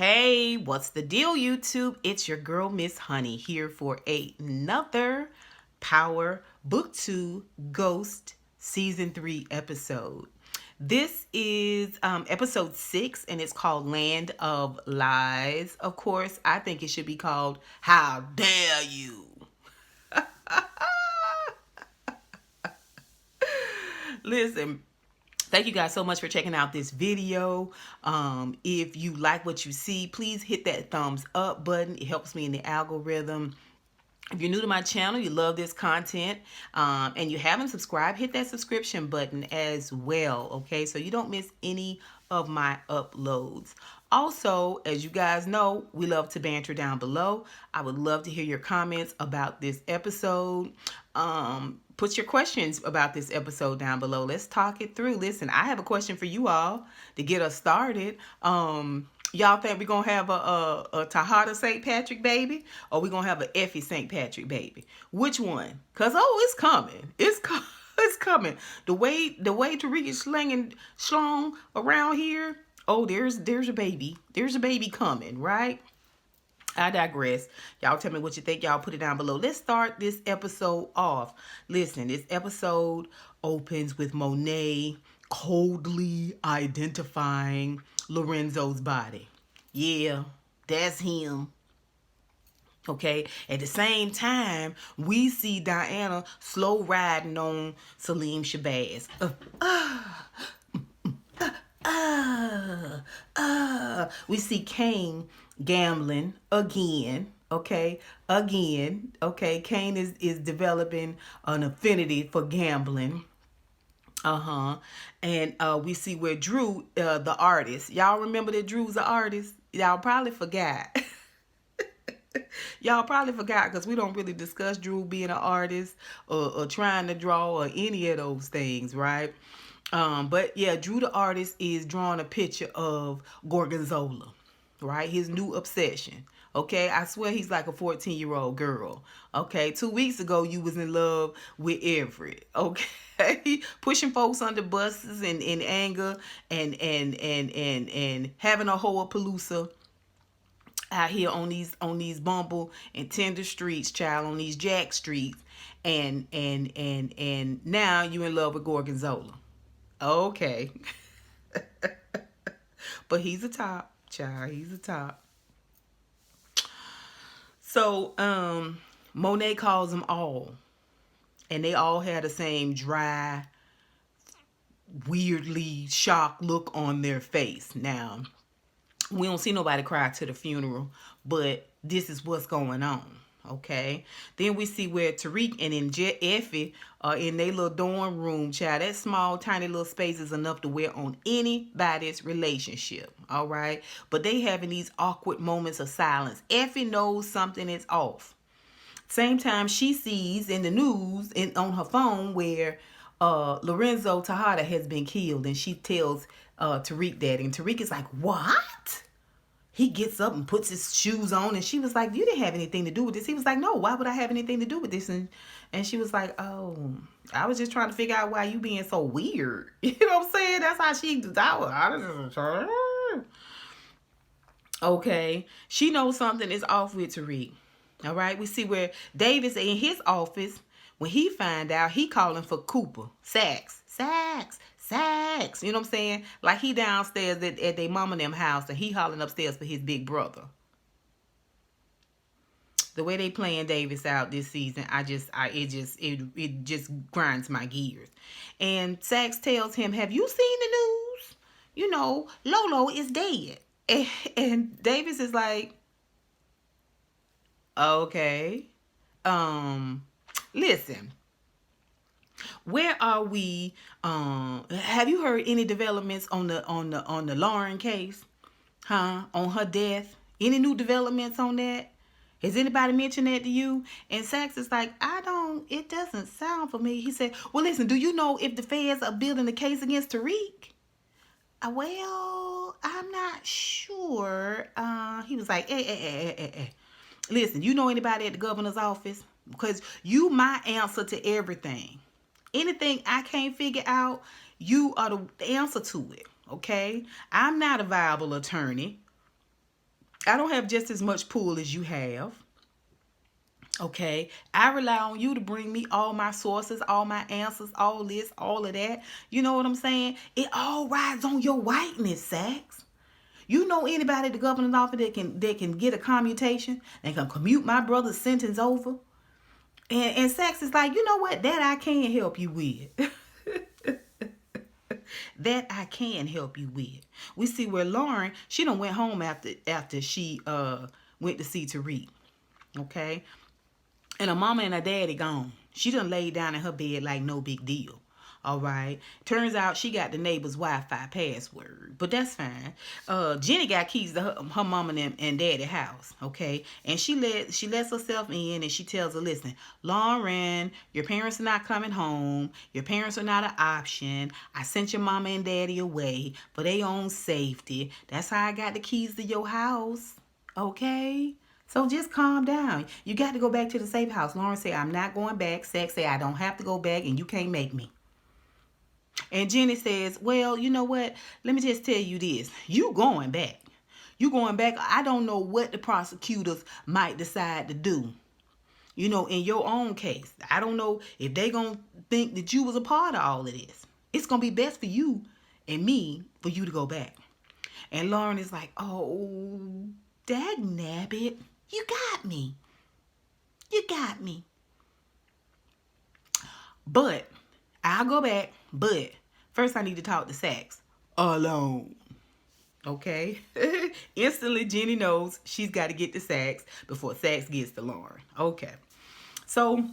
Hey, what's the deal, YouTube? It's your girl, Miss Honey, here for another Power Book 2 Ghost Season 3 episode. This is episode 6, and it's called Land of Lies. Of course, I think it should be called How Dare You? Listen, thank you guys so much for checking out this video. If you like what you see, please hit that thumbs up button. It helps me in the algorithm. If you're new to my channel, you love this content, and you haven't subscribed, hit that subscription button as well, okay? So you don't miss any of my uploads. Also, as you guys know, we love to banter down below. I would love to hear your comments about this episode. Put your questions about this episode down below. Let's talk it through. Listen, I have a question for you all to get us started. Y'all think we're going to have a Tejadas St. Patrick baby, or we're going to have an Ep6 St. Patrick baby? Which one? Because, it's coming. It's coming. The way Tariq is slung around here, there's a baby. There's a baby coming, right? I digress. Y'all tell me what you think. Y'all put it down below. Let's start this episode off. Listen, this episode opens with Monet coldly identifying Lorenzo's body. Yeah, that's him. Okay, at the same time, we see Diana slow riding on Salim Shabazz. We see Kane gambling again. Okay. Kane is developing an affinity for gambling. And we see where Drew, the artist. Y'all remember that Drew's an artist? Y'all probably forgot. Y'all probably forgot because we don't really discuss Drew being an artist or trying to draw or any of those things, right? But yeah, Drew the artist is drawing a picture of Gorgonzola, right? His new obsession. Okay, I swear he's like a 14-year-old girl. Okay, 2 weeks ago you was in love with Everett. Okay, pushing folks under buses and in anger and having a Hoapalooza out here on these Bumble and Tender streets, child, on these Jack streets, and now you in love with Gorgonzola. Okay. But he's a top, child. He's a top. So, Monet calls them all. And they all had the same dry, weirdly shocked look on their face. Now, we don't see nobody cry to the funeral, but this is what's going on. Okay, then we see where Tariq and Effie are in their little dorm room, child. That small, tiny little space is enough to wear on anybody's relationship, all right? But they having these awkward moments of silence. Effie knows something is off. Same time, she sees in the news and on her phone where Lorenzo Tejada has been killed, and she tells Tariq that, and Tariq is like, "What?" He gets up and puts his shoes on, and she was like, "You didn't have anything to do with this." He was like, "No, why would I have anything to do with this?" And she was like, "Oh, I was just trying to figure out why you being so weird." You know what I'm saying? That's how she okay. She knows something is off with Tariq. All right. We see where Davis in his office, when he find out, he calling for Cooper. Sacks. You know what I'm saying? Like he downstairs at their mama and them house, and he hollering upstairs for his big brother. The way they playing Davis out this season, it just grinds my gears. And Sachs tells him, "Have you seen the news? You know, Lolo is dead." And Davis is like, "Okay, listen. Where are we? Have you heard any developments on the Lauren case? Huh? On her death? Any new developments on that? Has anybody mentioned that to you?" And Sachs is like, it doesn't sound for me. He said, "Well, listen, do you know if the feds are building a case against Tariq?" Well, I'm not sure. He was like, hey. Listen, you know anybody at the governor's office? Because you my answer to everything. Anything I can't figure out, you are the answer to it, okay? I'm not a viable attorney. I don't have just as much pull as you have. Okay, I rely on you to bring me all my sources, all my answers, all this, all of that. You know what I'm saying? It all rides on your whiteness, Sax. You know anybody at the governor's office that can get a commutation and can commute my brother's sentence over? And Sax is like, you know what? That I can help you with. That I can help you with. We see where Lauren, she done went home after she went to see Tariq. Okay? And her mama and her daddy gone. She done laid down in her bed like no big deal. All right. Turns out she got the neighbor's Wi-Fi password, but that's fine. Jenny got keys to her mama and daddy house. Okay, and she lets herself in and she tells her, listen, Lauren, your parents are not coming home. Your parents are not an option. I sent your mama and daddy away for their own safety. That's how I got the keys to your house. Okay. So just calm down. You got to go back to the safe house. Lauren said, I'm not going back. Sax said, I don't have to go back and you can't make me. And Jenny says, well, you know what? Let me just tell you this. You going back. You going back. I don't know what the prosecutors might decide to do. You know, in your own case. I don't know if they going to think that you was a part of all of this. It's going to be best for you and me for you to go back. And Lauren is like, oh, dag nabbit. You got me. You got me. But I'll go back. But first I need to talk to Sax alone. Okay? Instantly Jenny knows she's got to get to Sax before Sax gets to Lauren. Okay. So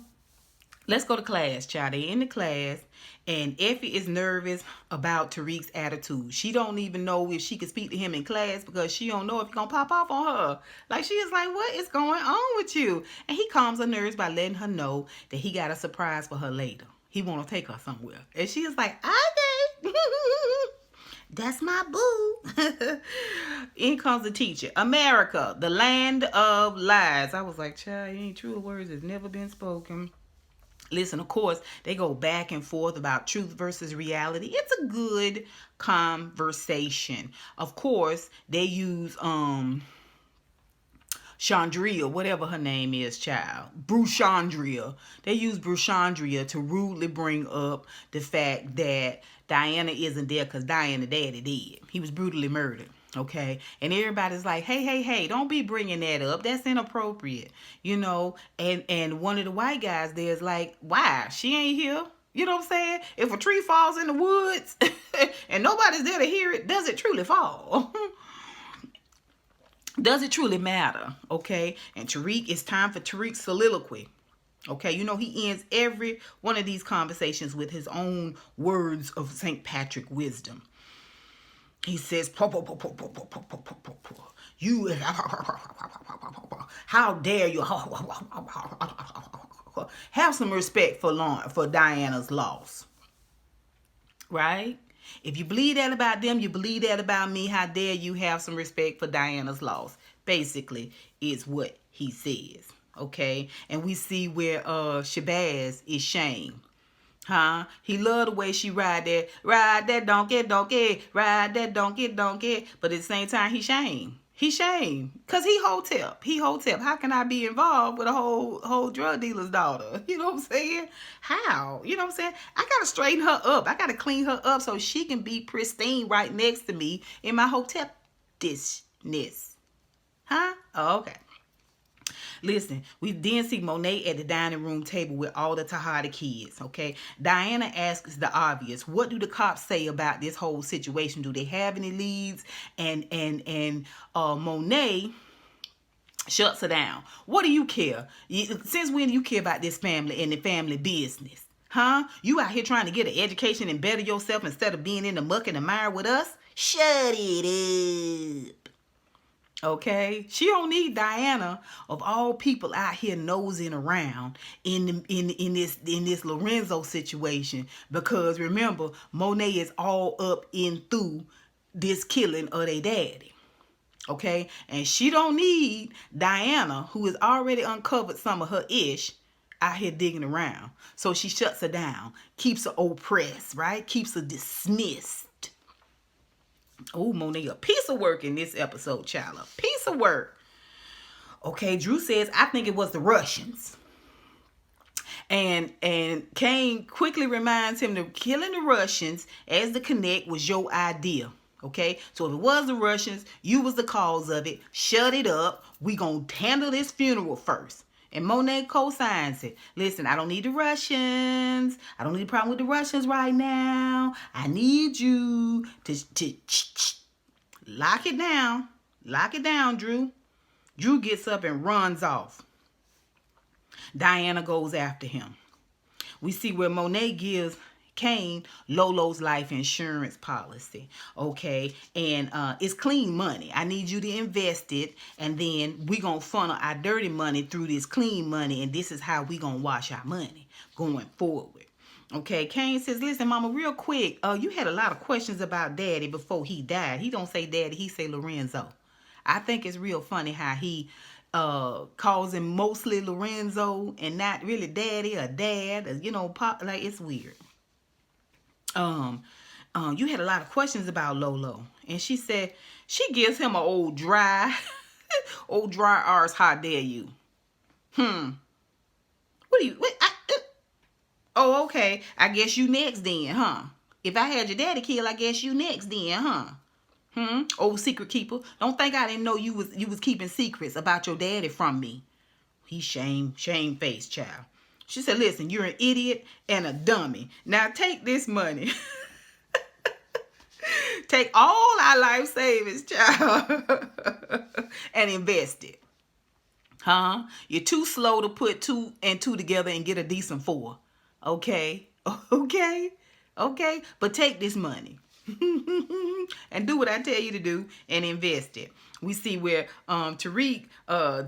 let's go to class, child. They in the class, and Effie is nervous about Tariq's attitude. She don't even know if she can speak to him in class because she don't know if he's gonna pop off on her. Like, she is like, what is going on with you? And he calms her nerves by letting her know that he got a surprise for her later. He want to take her somewhere. And she is like, okay. That's my boo. In comes the teacher. America, the land of lies. I was like, child, ain't true words has never been spoken. Listen, of course, they go back and forth about truth versus reality. It's a good conversation. Of course, they use Chandria, whatever her name is, child. Bruchandria. They use Bruchandria to rudely bring up the fact that Diana isn't there because Diana daddy did. He was brutally murdered. Okay, and everybody's like, hey, don't be bringing that up. That's inappropriate, you know. And one of the white guys there's like, why? She ain't here. You know what I'm saying? If a tree falls in the woods and nobody's there to hear it, does it truly fall? Does it truly matter? Okay, and Tariq, it's time for Tariq's soliloquy. Okay, you know, he ends every one of these conversations with his own words of St. Patrick wisdom. He says, you, how dare you have some respect for Diana's loss, right? If you believe that about them, you believe that about me. How dare you have some respect for Diana's loss? Basically, is what he says, okay? And we see where Shabazz is shamed. Huh? He loved the way she ride that donkey, ride that donkey. But at the same time, he shamed. He shamed. Because he hotep. How can I be involved with a whole drug dealer's daughter? You know what I'm saying? How? You know what I'm saying? I got to straighten her up. I got to clean her up so she can be pristine right next to me in my hotep-dishness. Huh? Oh, okay. Listen, we then see Monet at the dining room table with all the Tejada kids, okay? Diana asks the obvious. What do the cops say about this whole situation? Do they have any leads? And Monet shuts her down. What do you care? Since when do you care about this family and the family business? Huh? You out here trying to get an education and better yourself instead of being in the muck and the mire with us? Shut it up. Okay, she don't need Diana of all people out here nosing around in this Lorenzo situation, because remember, Monet is all up in through this killing of their daddy. Okay, and she don't need Diana, who has already uncovered some of her ish, out here digging around. So she shuts her down, keeps her oppressed, right? Keeps her dismissed. Oh, Monet, a piece of work in this episode, child. A piece of work. Okay, Drew says, I think it was the Russians. And Kane quickly reminds him that killing the Russians as the connect was your idea. Okay, so if it was the Russians, you was the cause of it. Shut it up. We gonna handle this funeral first. And Monet co-signs it. Listen, I don't need the Russians. I don't need a problem with the Russians right now. I need you to lock it down. Lock it down, Drew. Drew gets up and runs off. Diana goes after him. We see where Monet gives Kane Lolo's life insurance policy. Okay, and it's clean money. I need you to invest it, and then we gonna funnel our dirty money through this clean money, and this is how we gonna wash our money going forward. Okay, Kane says, listen, mama, real quick, you had a lot of questions about daddy before he died. He don't say daddy, he say Lorenzo. I think it's real funny how he calls him mostly Lorenzo and not really daddy or dad, or, you know, pop. Like, it's weird. You had a lot of questions about Lolo, and she said she gives him an old dry arse. How dare you? What do you? Oh, okay. I guess you next then, huh? If I had your daddy killed, I guess you next then, huh? Old secret keeper. Don't think I didn't know you was keeping secrets about your daddy from me. He shame-faced child. She said, listen, you're an idiot and a dummy. Now take this money. Take all our life savings, child, and invest it. Huh? You're too slow to put 2 and 2 together and get a decent 4. Okay? Okay? Okay? But take this money. And do what I tell you to do and invest it. We see where Tariq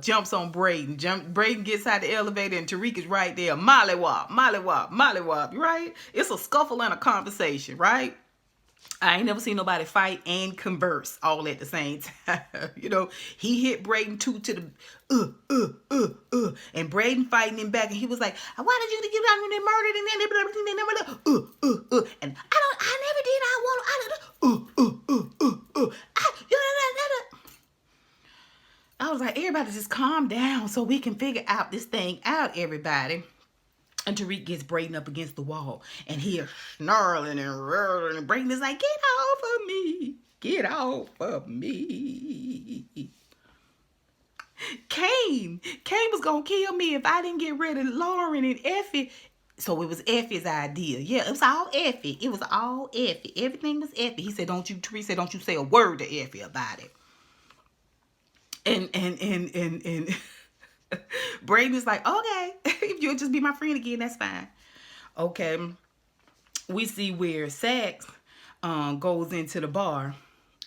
jumps on Braden. Braden gets out the elevator and Tariq is right there. Mollywop, mollywop, mollywop, right? It's a scuffle and a conversation, right? I ain't never seen nobody fight and converse all at the same time. You know, he hit Braden 2 to the and Braden fighting him back, and he was like, "Why did you get out when they murdered and then they and I never did. I was like, everybody just calm down so we can figure out this thing out, everybody." And Tariq gets Braden up against the wall, and he is snarling and roaring, and Braden is like, "Get off of me! Get off of me!" Kane was gonna kill me if I didn't get rid of Lauren and Effie. So it was Effie's idea. Yeah, it was all Effie. It was all Effie. Everything was Effie. He said, Tariq said, don't you say a word to Effie about it. And Braden is like, okay, if you'll just be my friend again, that's fine. Okay. We see where Sax goes into the bar,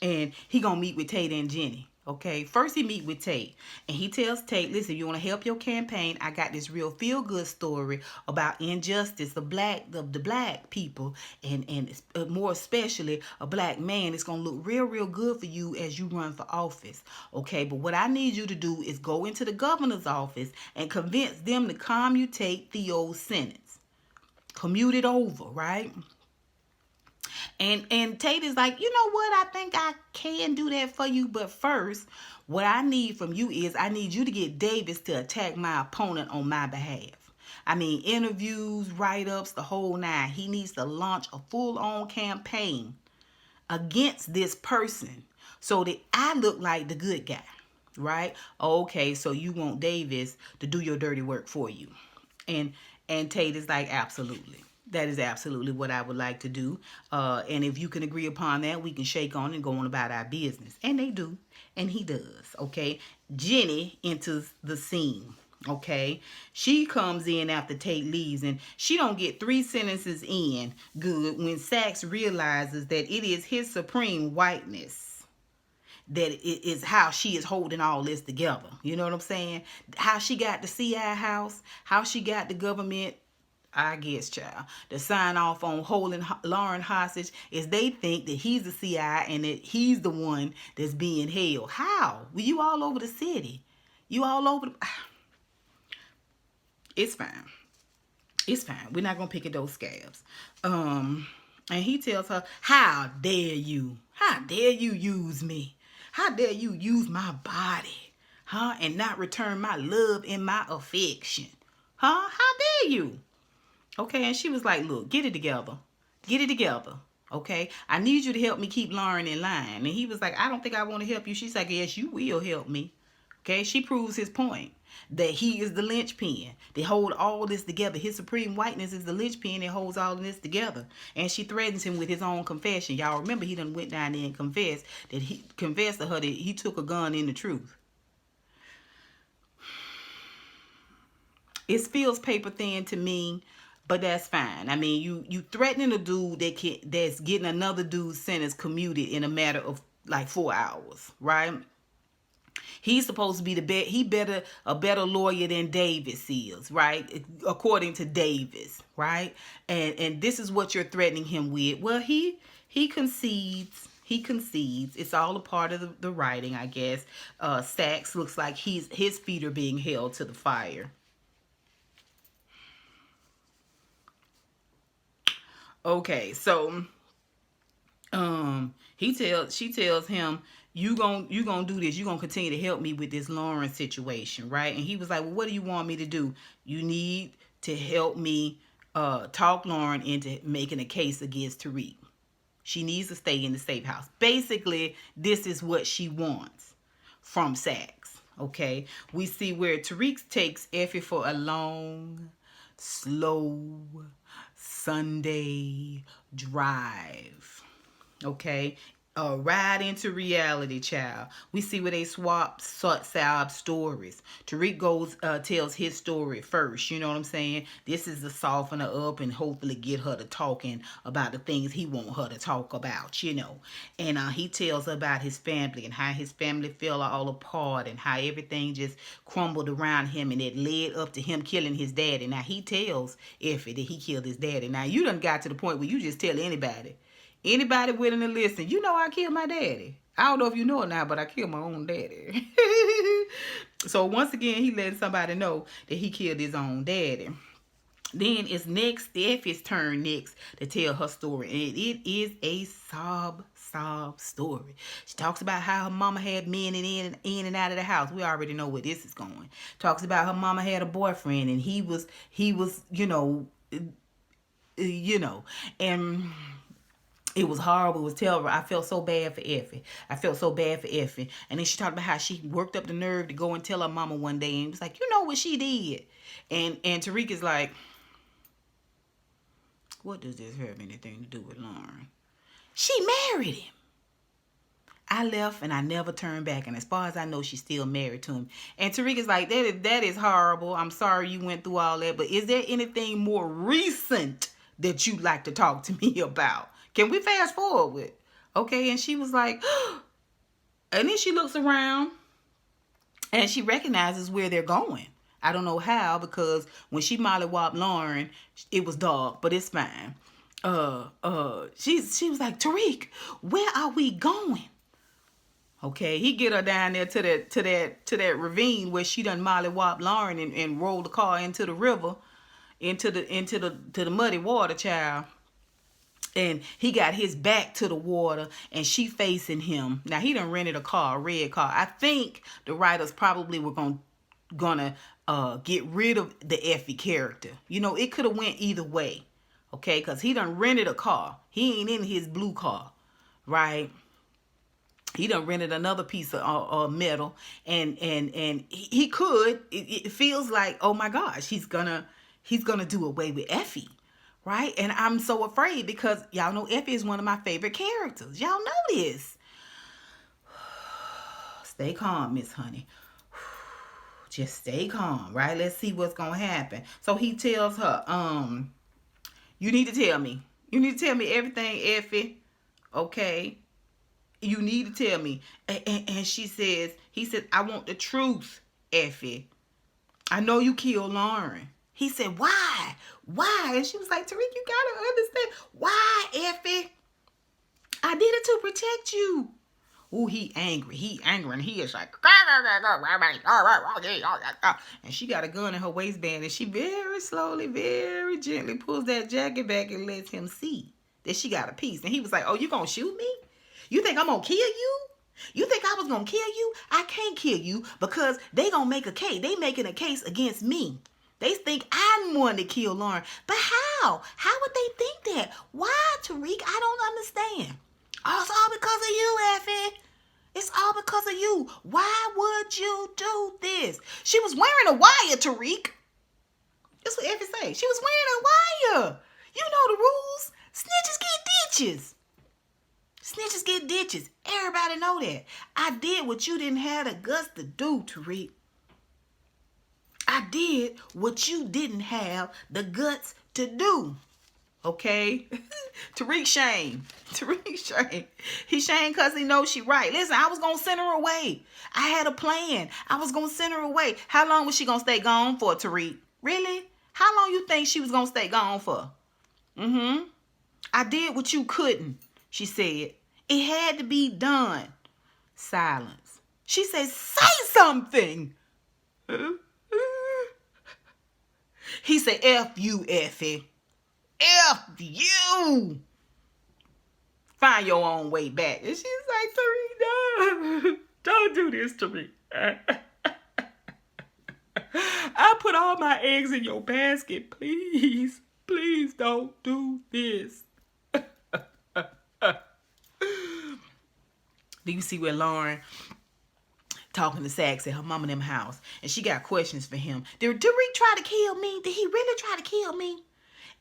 and he gonna meet with Tate and Jenny. Okay, first he meet with Tate, and he tells Tate, listen, you want to help your campaign? I got this real feel-good story about injustice, the black people, and more especially a black man. It's going to look real good for you as you run for office. Okay, but what I need you to do is go into the governor's office and convince them to commutate Theo's sentence. Commute it over, right? And Tate is like, you know what? I think I can do that for you. But first, what I need from you is I need you to get Davis to attack my opponent on my behalf. I mean, interviews, write-ups, the whole 9. He needs to launch a full-on campaign against this person so that I look like the good guy, right? Okay, so you want Davis to do your dirty work for you. And Tate is like, absolutely. That is absolutely what I would like to do. And if you can agree upon that, we can shake on and go on about our business. And they do. And he does. Okay. Jenny enters the scene. Okay. She comes in after Tate leaves, and she don't get 3 sentences in good when Sax realizes that it is his supreme whiteness that it is how she is holding all this together. You know what I'm saying? How she got the CI house, how she got the government, I guess, child, to sign off on holding Lauren hostage is they think that he's the CI and that he's the one that's being held. How? Well, you all over the city. You all over the... It's fine. It's fine. We're not going to pick at those scabs. And he tells her, how dare you? How dare you use me? How dare you use my body? Huh? And not return my love and my affection. Huh? How dare you? Okay, and she was like, look, get it together. Get it together. Okay, I need you to help me keep Lauren in line. And he was like, I don't think I want to help you. She's like, yes, you will help me. Okay, she proves his point that he is the linchpin. They hold all this together. His supreme whiteness is the linchpin that holds all of this together. And she threatens him with his own confession. Y'all remember he done went down there and confessed to her that he took a gun in the truth. It feels paper thin to me, but that's fine. I mean, you threatening a dude that's getting another dude's sentence commuted in a matter of like 4 hours, right? He's supposed to be a better lawyer than Davis is, right? According to Davis, right? And this is what you're threatening him with. Well, he concedes. He concedes. It's all a part of the writing, I guess. Sachs looks like his feet are being held to the fire. Okay, so she tells him, you gonna do this, you gonna continue to help me with this Lauren situation, right? And he was like, well, what do you want me to do? You need to help me talk Lauren into making a case against Tariq. She needs to stay in the safe house. Basically, this is what she wants from Sachs. Okay, we see where Tariq takes Effie for a long, slow Sunday drive. Okay, ride into reality, child. We see where they swap stories. Tariq tells his story first. You know what I'm saying? This is to soften her up and hopefully get her to talking about the things he want her to talk about, you know. And he tells her about his family and how his family fell all apart and how everything just crumbled around him, and it led up to him killing his daddy. Now he tells Effie that he killed his daddy. Now you done got to the point where you just tell anybody willing to listen, you know I killed my daddy. I don't know if you know it now, but I killed my own daddy. So once again, he letting somebody know that he killed his own daddy. Then it's Effie's turn next to tell her story. And it is a sob story. She talks about how her mama had men in and out of the house. We already know where this is going. Talks about her mama had a boyfriend and he was, you know, and it was horrible. It was terrible. I felt so bad for Effie. And then she talked about how she worked up the nerve to go and tell her mama one day. And was like, you know what she did? And Tariq is like, what does this have anything to do with Lauren? She married him. I left and I never turned back. And as far as I know, she's still married to him. And Tariq is like, that is horrible. I'm sorry you went through all that. But is there anything more recent that you'd like to talk to me about? Can we fast forward? Okay, and she was like, and then she looks around and she recognizes where they're going. I don't know how, because when she mollywopped Lauren, it was dark, but it's fine. She was like, Tariq, where are we going? Okay, he get her down there to that ravine where she done mollywopped Lauren and rolled the car into the river, into the muddy water, child. And he got his back to the water and she facing him. Now he done rented a red car. I think the writers probably were gonna get rid of the Effie character. You know, it could have went either way. Okay, because he done rented a car. He ain't in his blue car, right? He done rented another piece of metal, and he could. It feels like, oh my gosh, he's gonna do away with Effie. Right? And I'm so afraid because y'all know Effie is one of my favorite characters. Y'all know this. Stay calm, Miss Honey. Just stay calm, right? Let's see what's going to happen. So he tells her, you need to tell me. You need to tell me everything, Effie. Okay? You need to tell me. And he said, I want the truth, Effie. I know you killed Lauren. He said, why? Why? And she was like, Tariq, you gotta understand. Why, Effie? I did it to protect you. Ooh, he angry. And he is like, and she got a gun in her waistband, and she very slowly, very gently pulls that jacket back and lets him see that she got a piece. And he was like, oh, you gonna shoot me? You think I'm gonna kill you? You think I was gonna kill you? I can't kill you because they gonna make a case. They making a case against me. They think I'm one to kill Lauren. But how? How would they think that? Why, Tariq? I don't understand. Oh, it's all because of you, Effie. It's all because of you. Why would you do this? She was wearing a wire, Tariq. That's what Effie say. She was wearing a wire. You know the rules. Snitches get ditches. Snitches get ditches. Everybody know that. I did what you didn't have the guts to do, Tariq. I did what you didn't have the guts to do. Okay? Tariq shame. Tariq shame. He shame because he knows she right. Listen, I was going to send her away. I had a plan. I was going to send her away. How long was she going to stay gone for, Tariq? Really? How long you think she was going to stay gone for? I did what you couldn't, she said. It had to be done. Silence. She said, say something. He said, F you, Effie. F you. Find your own way back. And she's like, Tariq, no. Don't do this to me. I put all my eggs in your basket. Please. Please don't do this. Do you see where Lauren talking to Sax at her mom and them house? And she got questions for him. Did Tariq try to kill me? Did he really try to kill me?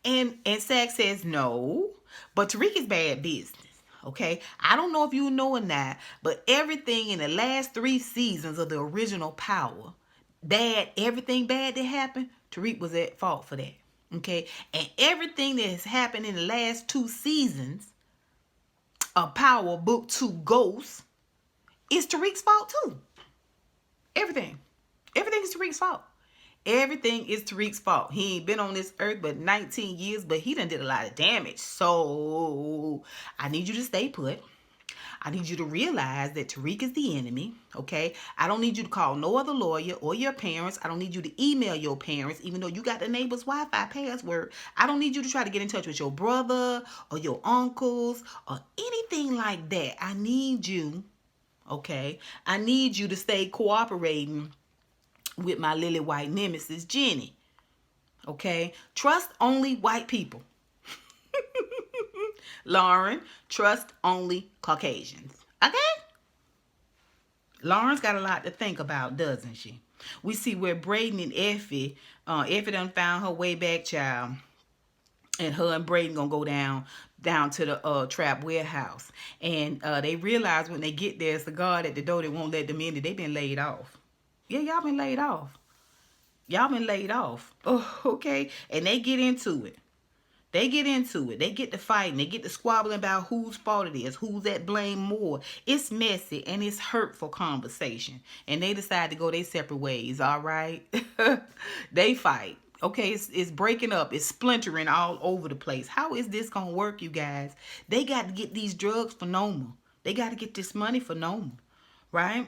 And Sax says no. But Tariq is bad business. Okay? I don't know if you know or not, but everything in the last 3 seasons of the original Power, everything bad that happened, Tariq was at fault for that. Okay? And everything that has happened in the last 2 seasons of Power Book 2 Ghosts is Tariq's fault too. Everything. Everything is Tariq's fault. Everything is Tariq's fault. He ain't been on this earth but 19 years, but he done did a lot of damage. So I need you to stay put. I need you to realize that Tariq is the enemy, okay? I don't need you to call no other lawyer or your parents. I don't need you to email your parents, even though you got the neighbor's Wi-Fi password. I don't need you to try to get in touch with your brother or your uncles or anything like that. I need you, okay? I need you to stay cooperating with my lily white nemesis, Jenny, okay? Trust only white people. Lauren, trust only Caucasians. Okay? Lauren's got a lot to think about, doesn't she? We see where Braden and Effie done found her way back, child. And her and Braden gonna go down to the trap warehouse. And they realize when they get there, it's the guard at the door that won't let them in, that they been laid off. Yeah, y'all been laid off. Y'all been laid off. Oh, okay? And they get into it. They get into it. They get to fighting. They get to squabbling about whose fault it is, who's at blame more. It's messy and it's hurtful conversation. And they decide to go their separate ways, all right? They fight. Okay, it's breaking up. It's splintering all over the place. How is this going to work, you guys? They got to get these drugs for Noma. They got to get this money for Noma, right?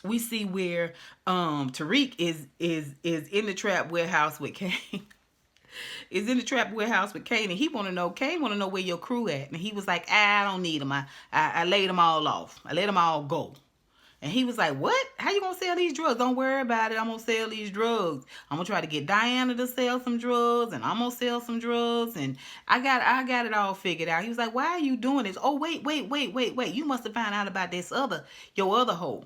We see where Tariq is in the trap warehouse with Kane. Is in the trap warehouse with Kane, and Kane want to know where your crew at. And he was like, I don't need them. I laid them all off. I let them all go. And he was like, what? How you going to sell these drugs? Don't worry about it. I'm going to sell these drugs. I'm going to try to get Diana to sell some drugs, and I'm going to sell some drugs, and I got it all figured out. He was like, why are you doing this? Oh, wait. You must have found out about your other hoe.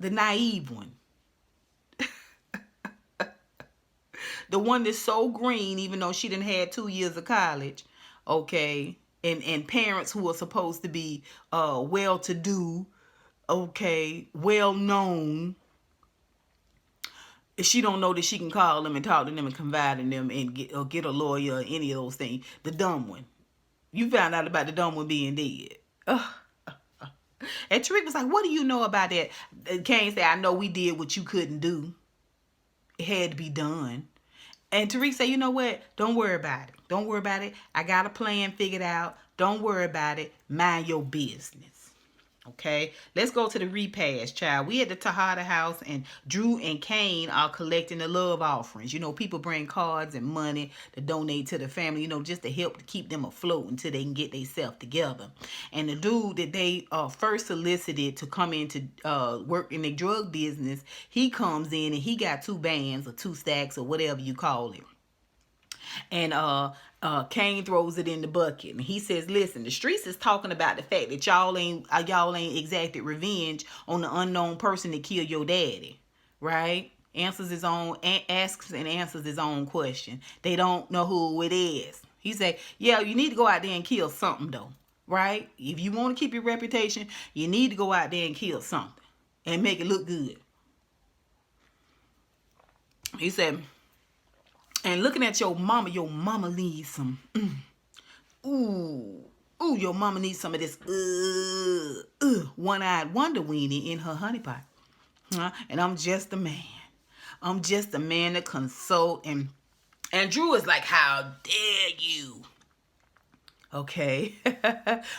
The naive one. The one that's so green, even though she done had 2 years of college, okay, and parents who are supposed to be well-to-do, okay, well-known. She don't know that she can call them and talk to them and confide in them and get a lawyer or any of those things. The dumb one. You found out about the dumb one being dead. And Tariq was like, what do you know about that? Kane said, I know we did what you couldn't do. It had to be done. And Tariq said, you know what? Don't worry about it. Don't worry about it. I got a plan figured out. Don't worry about it. Mind your business. Okay, let's go to the repast, child. We at the Tejada house, and Drew and Kane are collecting the love offerings. You know, people bring cards and money to donate to the family, you know, just to help to keep them afloat until they can get themselves together. And the dude that they first solicited to come in to work in the drug business, he comes in and he got 2 bands or 2 stacks or whatever you call it. And Kane throws it in the bucket, and he says, "Listen, the streets is talking about the fact that y'all ain't exacted revenge on the unknown person that killed your daddy, right?" Asks and answers his own question. They don't know who it is. He said, "Yeah, you need to go out there and kill something, though, right? If you want to keep your reputation, you need to go out there and kill something and make it look good." He said, "And looking at your mama needs some, ooh, your mama needs some of this, one-eyed wonder weenie in her honey pot. Huh? And I'm just a man. I'm just a man to consult." And Drew is like, "How dare you?" Okay.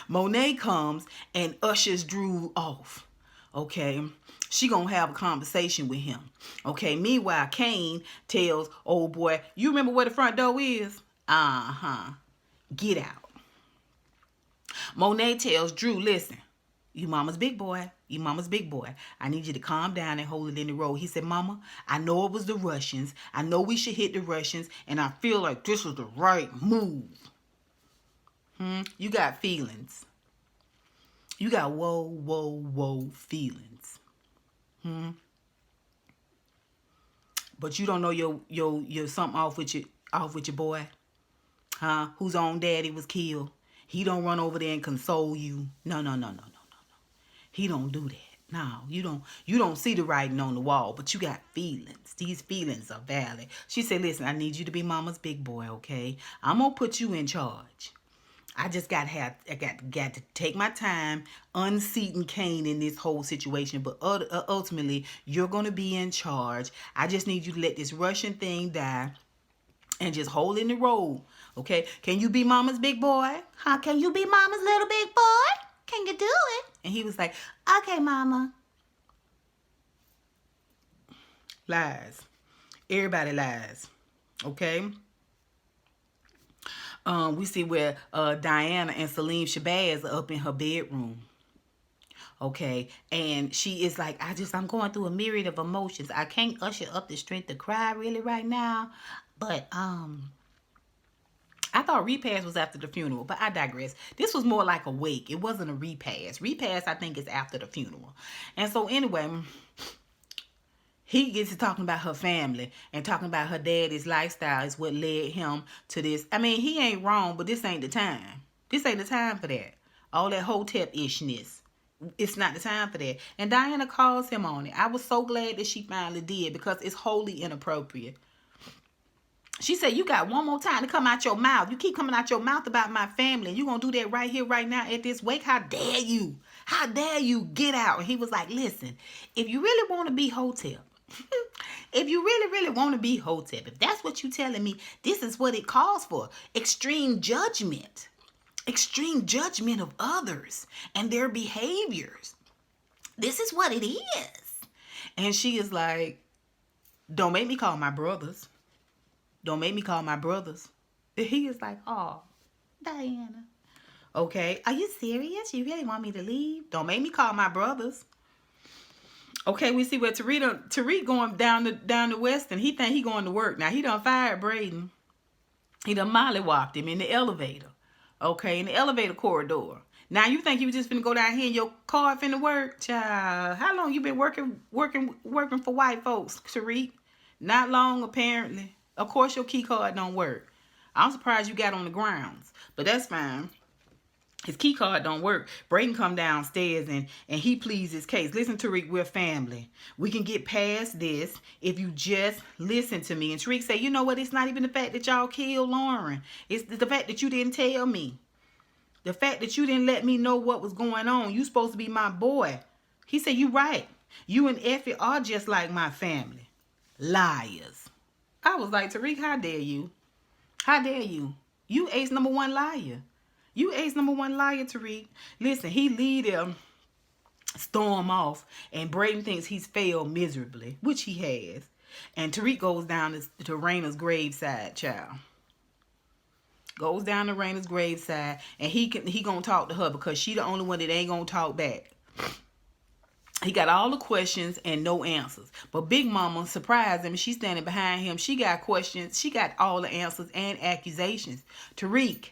Monet comes and ushers Drew off. Okay. She gonna have a conversation with him. Okay. Meanwhile, Kane tells old boy, "You remember where the front door is? Uh-huh. Get out." Monet tells Drew, "Listen, you mama's big boy. You mama's big boy. I need you to calm down and hold it in the road." He said, "Mama, I know it was the Russians. I know we should hit the Russians. And I feel like this was the right move." You got feelings. You got whoa feelings. But you don't know your something off with your boy. Huh? Whose own daddy was killed. He don't run over there and console you. No. He don't do that. No, you don't see the writing on the wall, but you got feelings. These feelings are valid. She said, "Listen, I need you to be mama's big boy, okay? I'm gonna put you in charge. I just got to take my time unseating Kane in this whole situation, but ultimately you're gonna be in charge. I just need you to let this Russian thing die and just hold in the road, okay? Can you be mama's big boy? Huh? Can you be mama's little big boy? Can you do it?" And he was like, "Okay, mama." Lies. Everybody lies. Okay? We see where Diana and Salim Shabazz are up in her bedroom. Okay, and she is like, I'm going through a myriad of emotions. I can't usher up the strength to cry really right now, but I thought repast was after the funeral, but I digress. This was more like a wake. It wasn't a repast. Repast, I think, is after the funeral. And so anyway, he gets to talking about her family and talking about her daddy's lifestyle is what led him to this. I mean, he ain't wrong, but this ain't the time. This ain't the time for that. All that hotep-ishness. It's not the time for that. And Diana calls him on it. I was so glad that she finally did, because it's wholly inappropriate. She said, "You got one more time to come out your mouth. You keep coming out your mouth about my family, and you going to do that right here, right now at this wake. How dare you? How dare you? Get out." And he was like, "Listen, if you really want to be hotep, if you really want to be hotep, if that's what you're telling me, this is what it calls for. Extreme judgment. Extreme judgment of others and their behaviors. This is what it is." And she is like, "Don't make me call my brothers. Don't make me call my brothers." And he is like, "Oh, Diana. Okay, are you serious? You really want me to leave? Don't make me call my brothers." Okay, we see where Tariq going down the west, and he think he going to work. Now, he done fired Braden. He done mollywopped him in the elevator. Okay, in the elevator corridor. Now, you think you just finna go down here and your car finna work? Child, how long you been working for white folks, Tariq? Not long, apparently. Of course, your key card don't work. I'm surprised you got on the grounds, but that's fine. His key card don't work. Braden come downstairs and he pleads his case. "Listen, Tariq, we're family. We can get past this if you just listen to me." And Tariq say, "You know what? It's not even the fact that y'all killed Lauren. It's the fact that you didn't tell me. The fact that you didn't let me know what was going on. You supposed to be my boy." He said, "You right. You and Effie are just like my family. Liars." I was like, "Tariq, how dare you? How dare you? You ace number one liar. You ace number one liar, Tariq." Listen, he lead him storm off, and Brayden thinks he's failed miserably, which he has. And Tariq goes down to Raina's graveside, child. Goes down to Raina's graveside, and he gonna talk to her because she the only one that ain't gonna talk back. He got all the questions and no answers. But Big Mama surprised him. She's standing behind him. She got questions. She got all the answers and accusations. Tariq,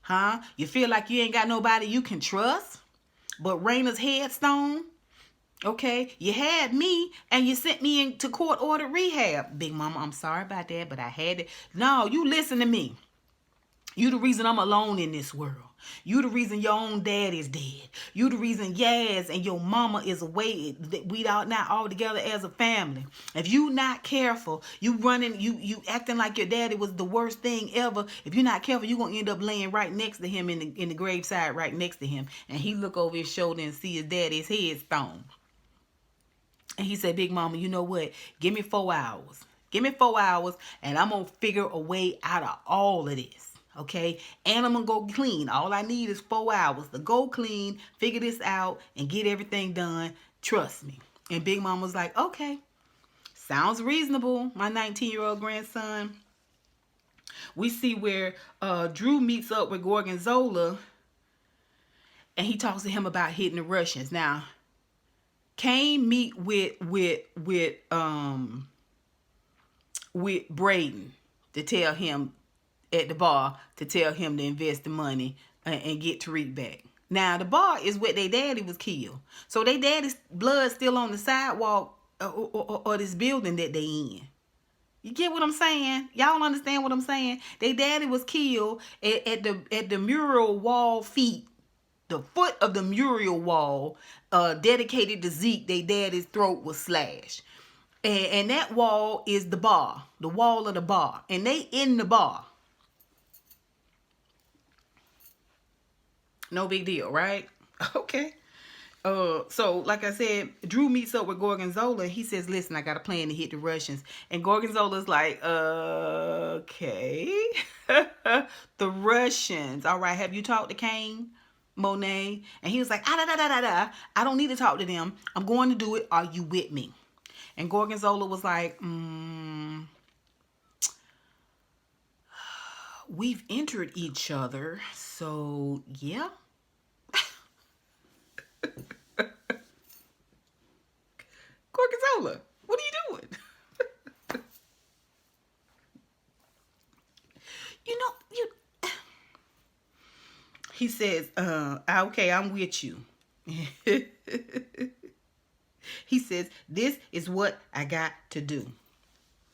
huh? You feel like you ain't got nobody you can trust? But Raina's headstone? Okay, you had me and you sent me into court order rehab. Big Mama, I'm sorry about that, but I had it. No, you listen to me. You the reason I'm alone in this world. You the reason your own dad is dead. You the reason Yaz and your mama is away. We are not all together as a family. If you not careful, you acting like your daddy was the worst thing ever. If you're not careful, you're gonna end up laying right next to him in the graveside right next to him. And he look over his shoulder and see his daddy's headstone. And he said, Big Mama, you know what? Give me 4 hours. Give me 4 hours and I'm gonna figure a way out of all of this. Okay, and I'm gonna go clean. All I need is 4 hours to go clean, figure this out, and get everything done. Trust me. And Big Mom was like, okay, sounds reasonable, my 19-year-old grandson. We see where Drew meets up with Gorgonzola, and he talks to him about hitting the Russians. Now, Kane meet with Brayden to tell him at the bar to tell him to invest the money and get Tariq back. Now, the bar is where their daddy was killed. So their daddy's blood still on the sidewalk or this building that they in. You get what I'm saying? Y'all understand what I'm saying? Their daddy was killed at the mural wall feet. The foot of the mural wall dedicated to Zeke, their daddy's throat was slashed. And that wall is the bar. The wall of the bar. And they in the bar. No big deal, right? Okay. So like I said, Drew meets up with Gorgonzola. He says, listen, I got a plan to hit the Russians. And Gorgonzola's like, okay. The Russians. All right, have you talked to Kane, Monet? And he was like, I don't need to talk to them. I'm going to do it. Are you with me? And Gorgonzola was like, we've entered each other, so yeah. Gorgonzola, what are you doing? He says, okay, I'm with you. He says, this is what I got to do.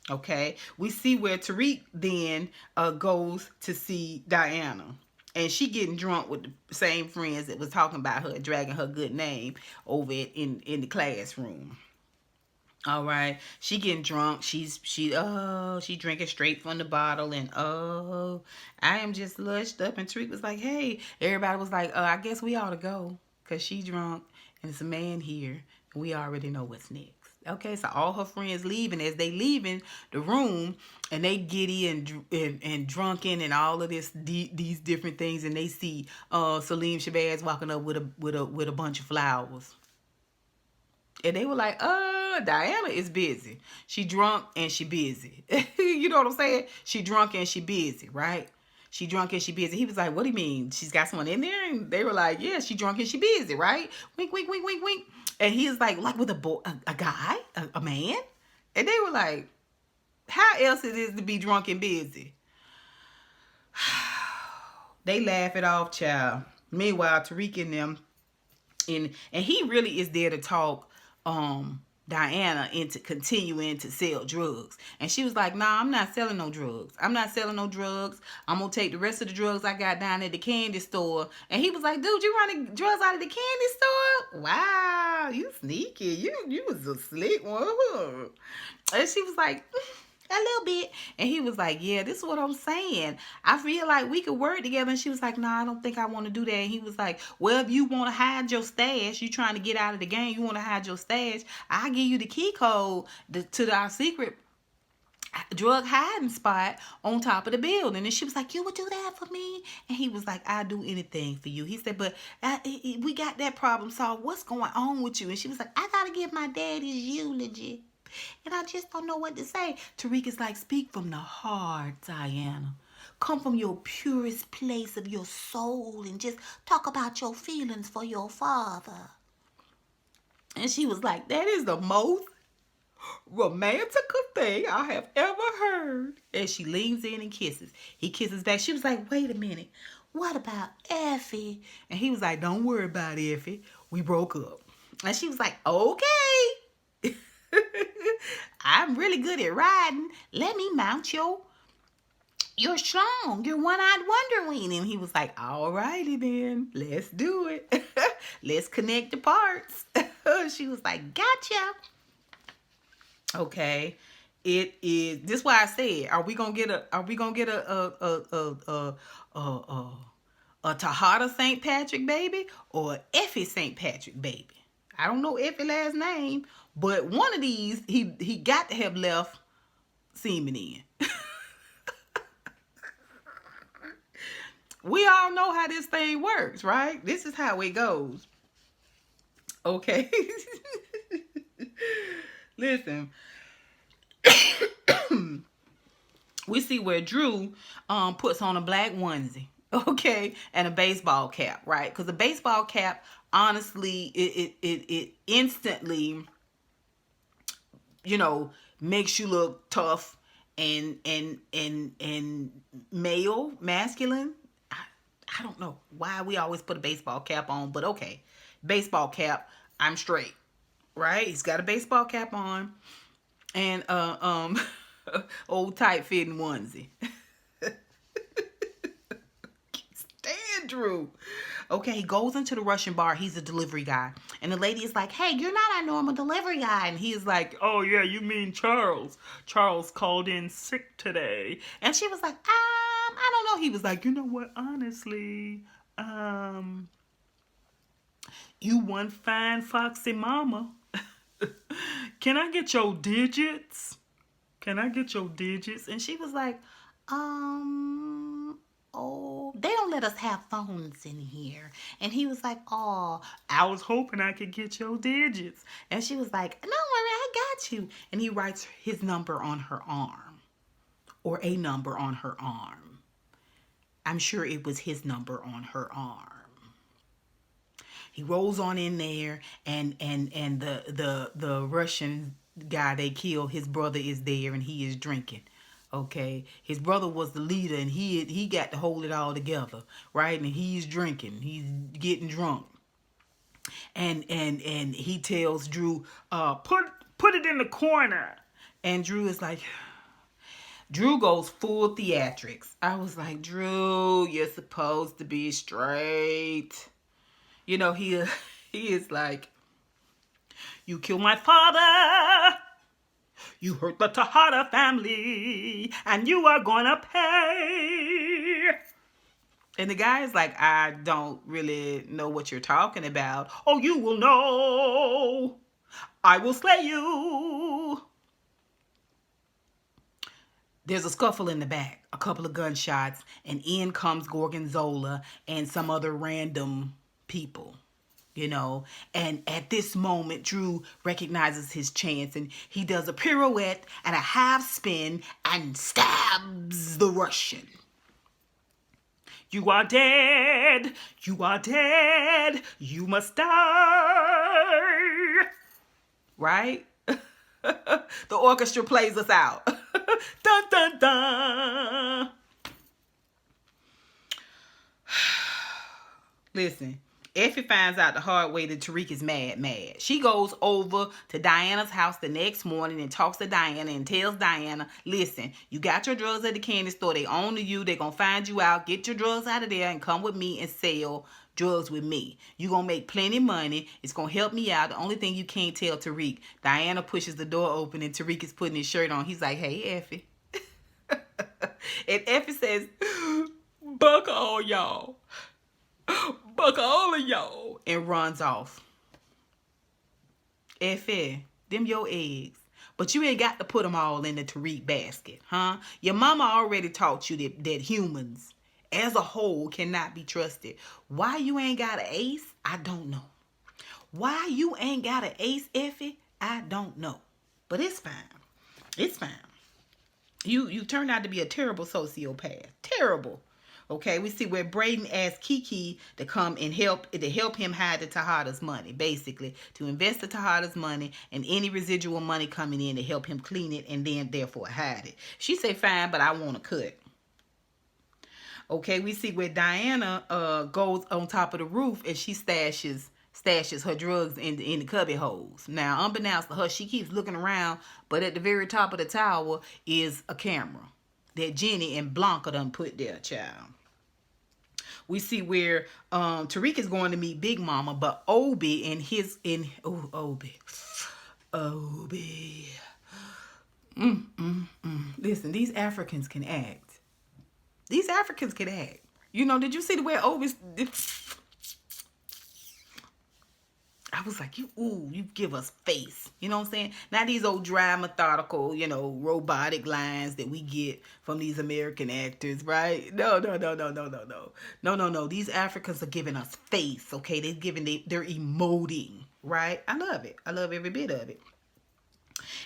Okay, we see where Tariq then goes to see Diana. And she getting drunk with the same friends that was talking about her, dragging her good name over in the classroom. All right, she getting drunk. She drinking straight from the bottle, and I am just lushed up. And Tariq was like, hey, everybody was like, I guess we ought to go because she drunk and it's a man here, and we already know what's next. Okay, so all her friends leaving. As they leaving the room, and they giddy and drunken and all of these different things, and they see Salim Shabazz walking up with a bunch of flowers, and they were like, Diana is busy. She drunk and she busy. You know what I'm saying? She drunk and she busy, right? She drunk and she busy. He was like, what do you mean? She's got someone in there? And they were like, yeah, she drunk and she busy, right? Wink, wink, wink, wink, wink. And he was like with a boy, a guy, a man. And they were like, how else it is to be drunk and busy? They laugh it off, child. Meanwhile, Tariq and them, and he really is there to talk Diana into continuing to sell drugs. And she was like, nah, I'm not selling no drugs. I'm not selling no drugs. I'm going to take the rest of the drugs I got down at the candy store. And he was like, dude, you running drugs out of the candy store? Wow, you sneaky. You was a slick one. And she was like, a little bit. And he was like, yeah, this is what I'm saying. I feel like we could work together. And she was like, no, I don't think I want to do that. And he was like, well, if you want to hide your stash, you trying to get out of the game, you want to hide your stash, I'll give you the key code to our secret drug hiding spot on top of the building. And she was like, you would do that for me? And he was like, I'd do anything for you. He said, but we got that problem solved. What's going on with you? And she was like, I gotta give my dad his eulogy, and I just don't know what to say. Tariq is like, speak from the heart, Diana. Come from your purest place of your soul and just talk about your feelings for your father. And she was like, that is the most romantical thing I have ever heard. And she leans in and kisses. He kisses back. She was like, wait a minute. What about Effie? And he was like, don't worry about Effie. We broke up. And she was like, okay. I'm really good at riding. Let me mount you're strong. You're one-eyed Wonder Wing. And he was like, all righty then. Let's do it. Let's connect the parts. She was like, gotcha. Okay. It is this why I said, are we gonna get a Tejada St. Patrick baby or Effie St. Patrick baby? I don't know Effie last name, but one of these he got to have left semen in. We all know how this thing works, right? This is how it goes. Okay. Listen. We see where Drew puts on a black onesie, okay, and a baseball cap, right? Because the baseball cap, honestly, it instantly, makes you look tough and masculine. I don't know why we always put a baseball cap on, but okay, baseball cap, I'm straight, right? He's got a baseball cap on, and old tight fitting onesie. Stand Drew. Okay, he goes into the Russian bar. He's a delivery guy. And the lady is like, hey, you're not our normal delivery guy. And he is like, oh, yeah, you mean Charles. Charles called in sick today. And she was like, I don't know. He was like, you know what? Honestly, you one fine foxy mama. Can I get your digits? Can I get your digits? And she was like, oh, they don't let us have phones in here. And he was like, oh, I was hoping I could get your digits. And she was like, don't worry, I got you. And he writes his number on her arm, or a number on her arm. I'm sure it was his number on her arm. He rolls on in there, and the Russian guy they killed, his brother is there, and he is drinking. Okay, his brother was the leader, and he got to hold it all together, right? And he's drinking, he's getting drunk, and he tells Drew, put it in the corner, and Drew is like. Drew goes full theatrics. I was like, Drew, you're supposed to be straight. He is like, you killed my father. You hurt the Tejada family. And you are gonna pay. And the guy is like, I don't really know what you're talking about. Oh, you will know. I will slay you. There's a scuffle in the back, a couple of gunshots, and in comes Gorgonzola and some other random people, And at this moment, Drew recognizes his chance, and he does a pirouette and a half spin and stabs the Russian. You are dead. You are dead. You must die. Right? The orchestra plays us out. Dun, dun, dun. Listen, Effie finds out the hard way that Tariq is mad. She goes over to Diana's house the next morning and talks to Diana and tells Diana, listen, you got your drugs at the candy store. They own to you. They're going to find you out. Get your drugs out of there and come with me and sell drugs with me. You're going to make plenty of money. It's going to help me out. The only thing you can't tell Tariq. Diana pushes the door open and Tariq is putting his shirt on. He's like, hey, Effie. And Effie says, buck all y'all. Buck all of y'all. And runs off. Effie, them your eggs. But you ain't got to put them all in the Tariq basket, huh? Your mama already taught you that humans as a whole cannot be trusted. Why you ain't got an ace? I don't know. Why you ain't got an ace, Effie? I don't know. But it's fine. It's fine. You turned out to be a terrible sociopath. Terrible. Okay, we see where Braden asked Kiki to come and help him hide the Tejadas money, basically to invest the Tejadas money and any residual money coming in to help him clean it and then therefore hide it. She said, "Fine, but I want a cut." Okay, we see where Diana goes on top of the roof and she stashes her drugs in the cubby holes. Now, unbeknownst to her, she keeps looking around, but at the very top of the tower is a camera that Jenny and Blanca done put there, child. We see where Tariq is going to meet Big Mama, but Obi Obi. Listen, these Africans can act. These Africans can act. You know, did you see the way Obi? I was like, you give us face. You know what I'm saying? Not these old dry, methodical, robotic lines that we get from these American actors, right? No. These Africans are giving us face, okay? They're emoting, right? I love it. I love every bit of it.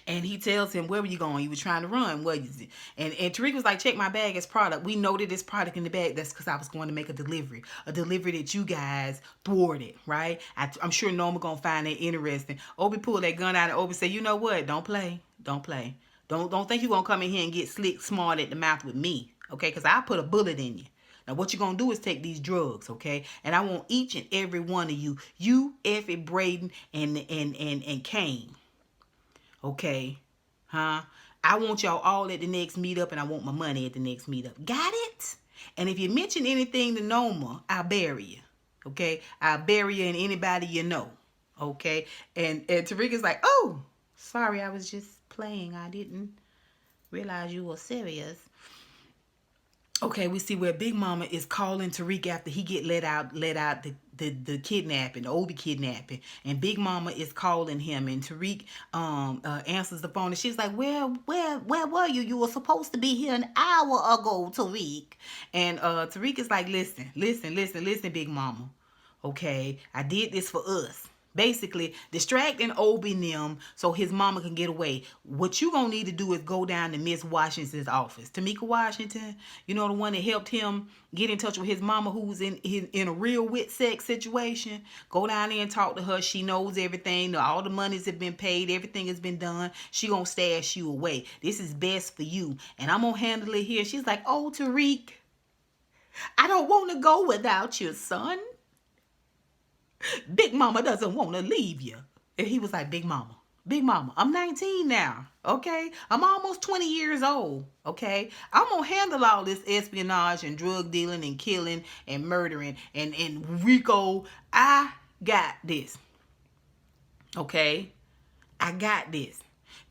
And he tells him, "Where were you going? You were trying to run, wasn't you?" And Tariq was like, "Check my bag as product. We know that this product in the bag. That's because I was going to make a delivery that you guys thwarted, right? I'm sure Norma gonna find that interesting." Obi pulled that gun out and Obi said, "You know what? Don't play. Don't think you're gonna come in here and get slick smart at the mouth with me, okay? Because I put a bullet in you. Now, what you're going to do is take these drugs, okay? And I want each and every one of you, Effie, Braden, and Kane, okay? Huh? I want y'all all at the next meetup, and I want my money at the next meetup. Got it? And if you mention anything to Noma, I'll bury you, okay? I'll bury you and anybody you know, okay?" And Tariq is like, "Oh, sorry, I was just playing. I didn't realize you were serious." Okay, we see where Big Mama is calling Tariq after he get let out the kidnapping, the Obi kidnapping, and Big Mama is calling him, and Tariq answers the phone, and she's like, where were you? You were supposed to be here an hour ago, Tariq. And Tariq is like, listen, Big Mama. Okay, I did this for us. Basically, distracting Obi and them so his mama can get away. What you gonna need to do is go down to Miss Washington's office. Tamika Washington, the one that helped him get in touch with his mama who's in a real wit sex situation. Go down there and talk to her. She knows everything. All the monies have been paid. Everything has been done. She gonna stash you away. This is best for you. And I'm gonna handle it here. She's like, "Oh, Tariq, I don't want to go without you, son. Big Mama doesn't want to leave you." And he was like, Big Mama, I'm 19 now, okay? I'm almost 20 years old, okay? I'm going to handle all this espionage and drug dealing and killing and murdering and Rico. I got this, okay? I got this.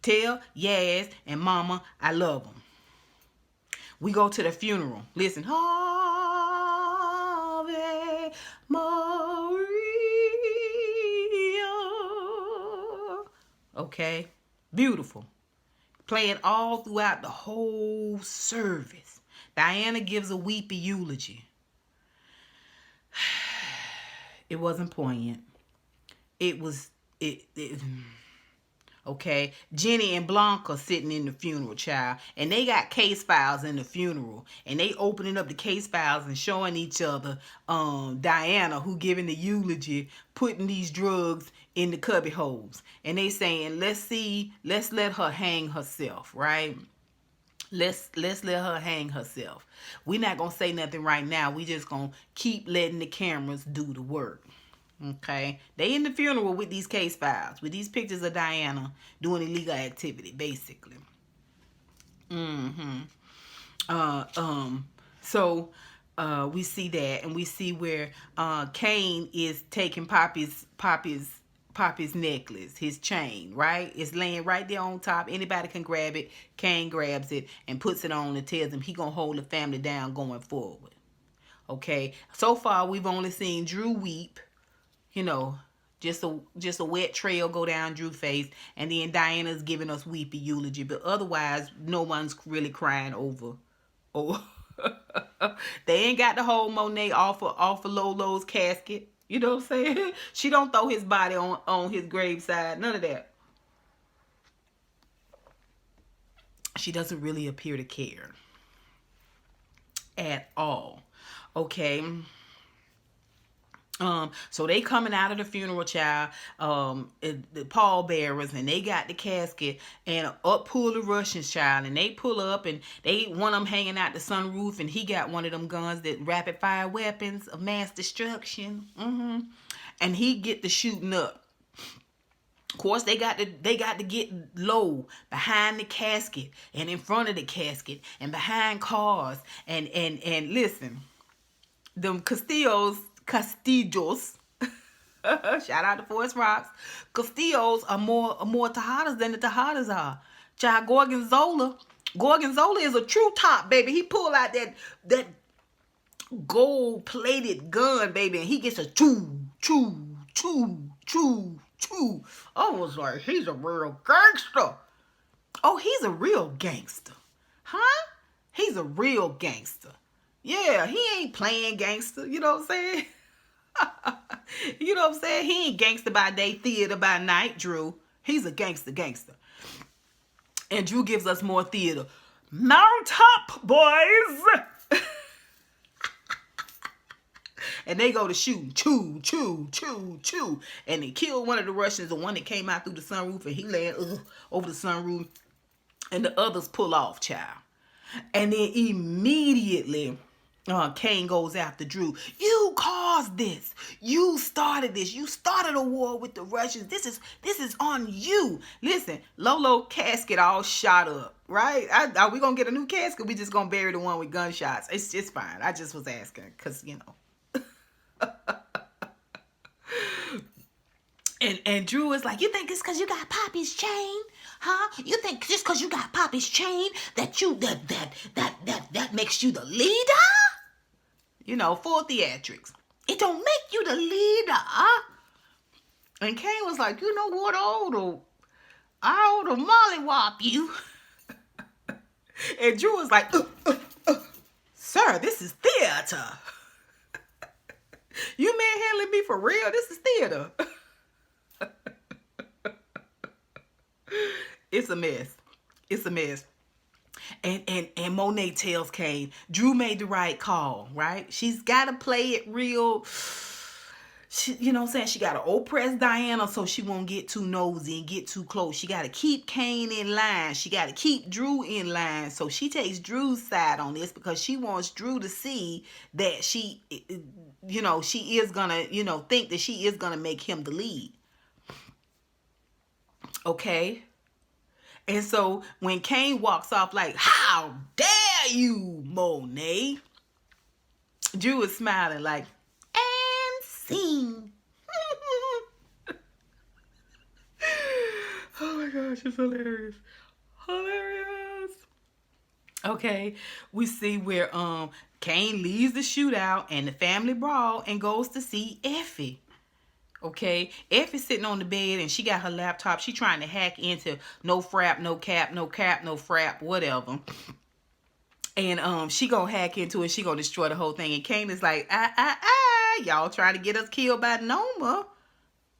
Tell Yaz and Mama I love them. We go to the funeral. Listen. Ave Maria. Okay, beautiful. Playing all throughout the whole service. Diana gives a weepy eulogy. It wasn't poignant. Okay, Jenny and Blanca sitting in the funeral, child, and they got case files in the funeral, and they opening up the case files and showing each other Diana, who giving the eulogy, putting these drugs in the cubby holes, and they saying, let's let her hang herself, right? Let's let her hang herself. We're not gonna say nothing right now. We just gonna keep letting the cameras do the work. Okay, they in the funeral with these case files, with these pictures of Diana doing illegal activity, basically. So we see that, and we see where Kane is taking Poppy's necklace, his chain, right? It's laying right there on top. Anybody can grab it. Kane grabs it and puts it on and tells him he gonna hold the family down going forward. Okay, so far we've only seen Drew weep, Just a wet trail go down Drew's face, and then Diana's giving us weepy eulogy, but otherwise no one's really crying over. Oh, they ain't got to hold Monet off of Lolo's casket. You know what I'm saying? She don't throw his body on his graveside. None of that. She doesn't really appear to care at all. Okay. So they coming out of the funeral, child, the pallbearers, and they got the casket, and up pull the Russians, child, and they pull up, and one of them hanging out the sunroof, and he got one of them guns that rapid fire weapons of mass destruction, and he get the shooting up. Of course, they got to get low behind the casket, and in front of the casket, and behind cars, and listen, them Castillos, shout out to Forest Rocks. Castillos are more Tejadas than the Tejadas are. Child, Gorgonzola is a true top, baby. He pull out that gold plated gun, baby, and he gets a choo. I was like, he's a real gangster. Oh, he's a real gangster, huh? He's a real gangster. Yeah, he ain't playing gangster. You know what I'm saying? You know what I'm saying? He ain't gangster by day, theater by night, Drew. He's a gangster. And Drew gives us more theater. Mount up, boys! And they go to shooting. Choo. And they kill one of the Russians, the one that came out through the sunroof, and he landed over the sunroof. And the others pull off, child. And then immediately, Kane goes after Drew. You caused this. You started this. You started a war with the Russians. This is on you. Listen, Lolo casket all shot up, right? Are we gonna get a new casket? We just gonna bury the one with gunshots? It's just fine. I just was asking, cause you know. And Drew is like, you think it's because you got Poppy's chain? Huh? You think just because you got Poppy's chain that makes you the leader? You know, full theatrics. It don't make you the leader. And Kane was like, you know what, I ought to mollywop you. And Drew was like, sir, this is theater. You manhandling me for real? This is theater. It's a mess. And Monet tells Kane, Drew made the right call, right? She's got to play it real. You know what I'm saying? She got to oppress Diana so she won't get too nosy and get too close. She got to keep Kane in line. She got to keep Drew in line. So she takes Drew's side on this because she wants Drew to see that she is going to, think that she is going to make him the lead. Okay? And so when Kane walks off like, how dare you, Monet? Drew is smiling like, and scene. Oh my gosh, it's hilarious. Okay, we see where Kane leaves the shootout and the family brawl and goes to see Effie. Okay, Effie's sitting on the bed and she got her laptop. She trying to hack into no frap, no cap, no frap, whatever. And she gonna hack into it. She gonna destroy the whole thing. And Kane is like, y'all trying to get us killed by Noma.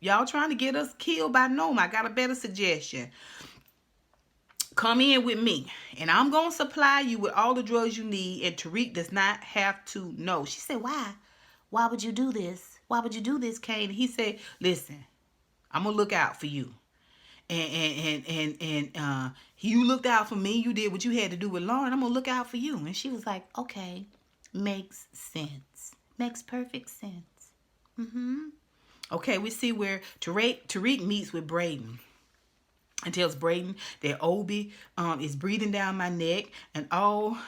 I got a better suggestion. Come in with me, and I'm gonna supply you with all the drugs you need. And Tariq does not have to know. She said, why? Why would you do this? Why would you do this, Kane? And he said, listen, I'm going to look out for you. And you looked out for me. You did what you had to do with Lauren. I'm going to look out for you. And she was like, okay, makes sense. Makes perfect sense. Okay, we see where Tariq meets with Braden. And tells Braden that Obi is breathing down my neck. And all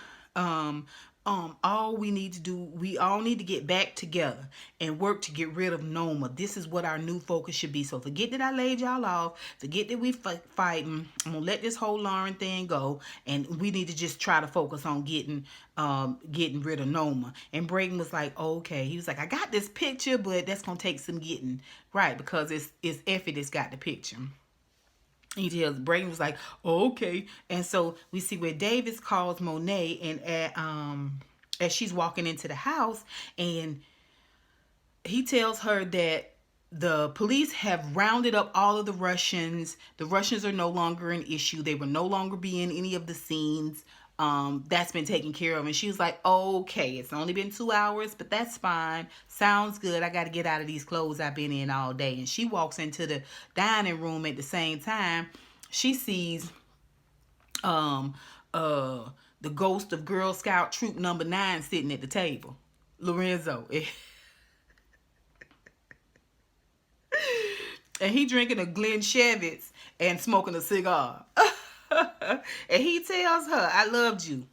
all we need to do, we all need to get back together and work to get rid of Noma. This is what our new focus should be. So forget that I laid y'all off. Forget that we fighting. I'm gonna let this whole Lauren thing go, and we need to just try to focus on getting rid of Noma. And Braden was like, okay. He was like, I got this picture, but that's gonna take some getting right, because it's Effie that's got the picture. He tells Braden was like, oh, okay. And so we see where Davis calls Monet, and as she's walking into the house, and he tells her that the police have rounded up all of the Russians. The Russians are no longer an issue. They will no longer be in any of the scenes. That's been taken care of. And she was like, okay, it's only been 2 hours, but that's fine. Sounds good. I got to get out of these clothes I've been in all day. And she walks into the dining room at the same time. She sees the ghost of Girl Scout Troop number 9 sitting at the table. Lorenzo. And he drinking a Glenshevitz and smoking a cigar. And he tells her, I loved you.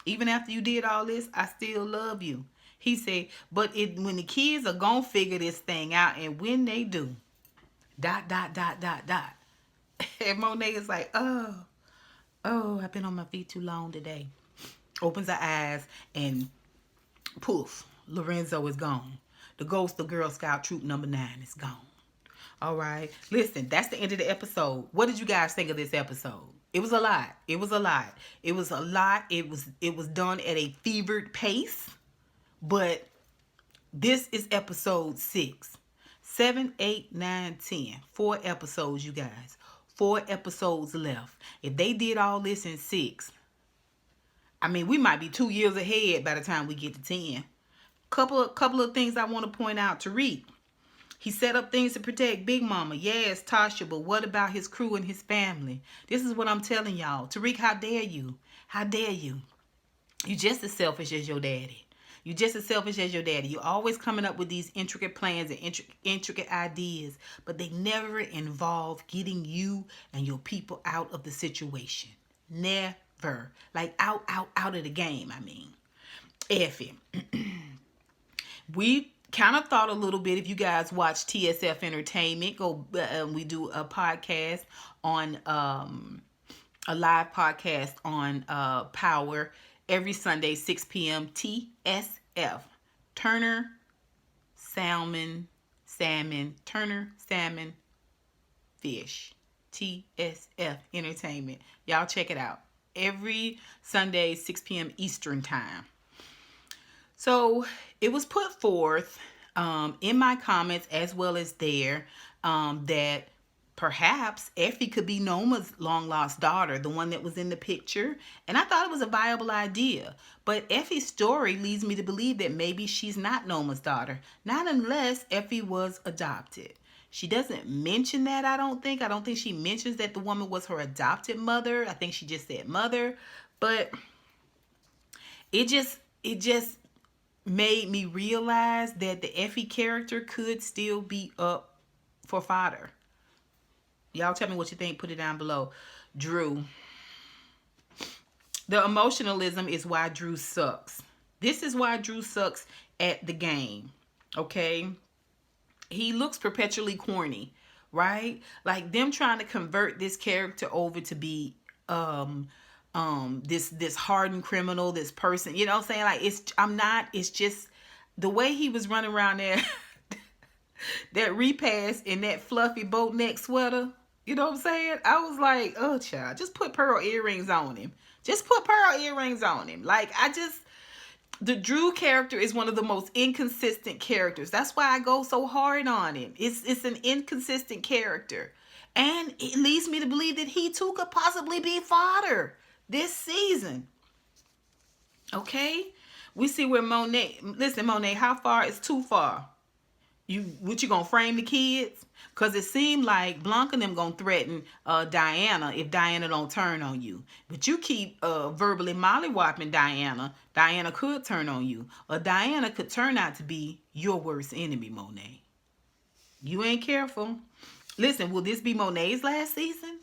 Even after you did all this, I still love you. He said, but when the kids are going to figure this thing out, and when they do, ... And Monet is like, oh, I've been on my feet too long today. Opens her eyes, and poof, Lorenzo is gone. The ghost of Girl Scout Troop number 9 is gone. All right. Listen, that's the end of the episode. What did you guys think of this episode? It was a lot. It was a lot. It was a lot. It was done at a fevered pace. But this is episode 6. 7, 8, 9, 10. 4 episodes, you guys. 4 episodes left. If they did all this in 6, I mean, we might be 2 years ahead by the time we get to 10. Couple of things I want to point out. Tariq, he set up things to protect Big Mama. Yes, Tasha, but what about his crew and his family? This is what I'm telling y'all. Tariq, how dare you? How dare you? You just as selfish as your daddy. You just as selfish as your daddy. You're always coming up with these intricate plans and intricate ideas, but they never involve getting you and your people out of the situation. Never. Like out of the game, I mean. Effie. We kind of thought a little bit, if you guys watch TSF Entertainment, we do a podcast on a live podcast on Power every Sunday, 6 p.m. TSF, Turner Salmon Turner Salmon Fish, TSF Entertainment. Y'all check it out every Sunday, 6 p.m. Eastern time. So it was put forth in my comments as well as there that perhaps Effie could be Noma's long lost daughter, the one that was in the picture. And I thought it was a viable idea. But Effie's story leads me to believe that maybe she's not Noma's daughter. Not unless Effie was adopted. She doesn't mention that, I don't think. I don't think she mentions that the woman was her adopted mother. I think she just said mother. But it just made me realize that the Effie character could still be up for fodder. Y'all tell me what you think. Put it down below. Drew. The emotionalism is why Drew sucks. This is why Drew sucks at the game. Okay? He looks perpetually corny, right? Like them trying to convert this character over to be this hardened criminal, this person, you know what I'm saying? It's just the way he was running around there, that repass in that fluffy boat neck sweater, you know what I'm saying? I was like, oh child, just put pearl earrings on him. Just put pearl earrings on him. The Drew character is one of the most inconsistent characters. That's why I go so hard on him. It's an inconsistent character. And it leads me to believe that he too could possibly be fodder this season. Okay? We see where Monet... Listen, Monet, how far is too far? You gonna frame the kids? Because it seemed like Blanca and them gonna threaten Diana if Diana don't turn on you. But you keep verbally mollywopping Diana. Diana could turn on you. Or Diana could turn out to be your worst enemy, Monet. You ain't careful. Listen, will this be Monet's last season?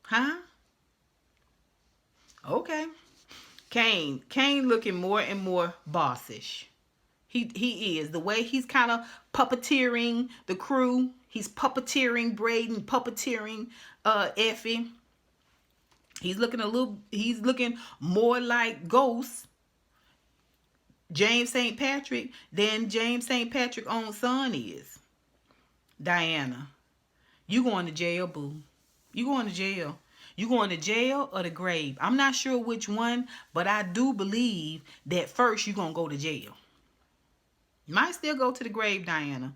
Huh? Okay. Kane looking more and more bossish. He is. The way he's kind of puppeteering the crew. He's puppeteering Braden, puppeteering Effie. He's looking more like Ghost, James St. Patrick, than James St. Patrick's own son is. Diana, you going to jail, boo. You going to jail. You going to jail or the grave? I'm not sure which one, but I do believe that first you're going to go to jail. You might still go to the grave, Diana,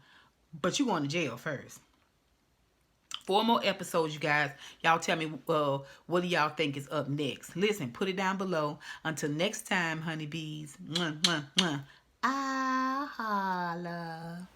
but you're going to jail first. 4 more episodes, you guys. Y'all tell me what do y'all think is up next. Listen, put it down below. Until next time, honeybees. Mwah, mwah, mwah. I holla.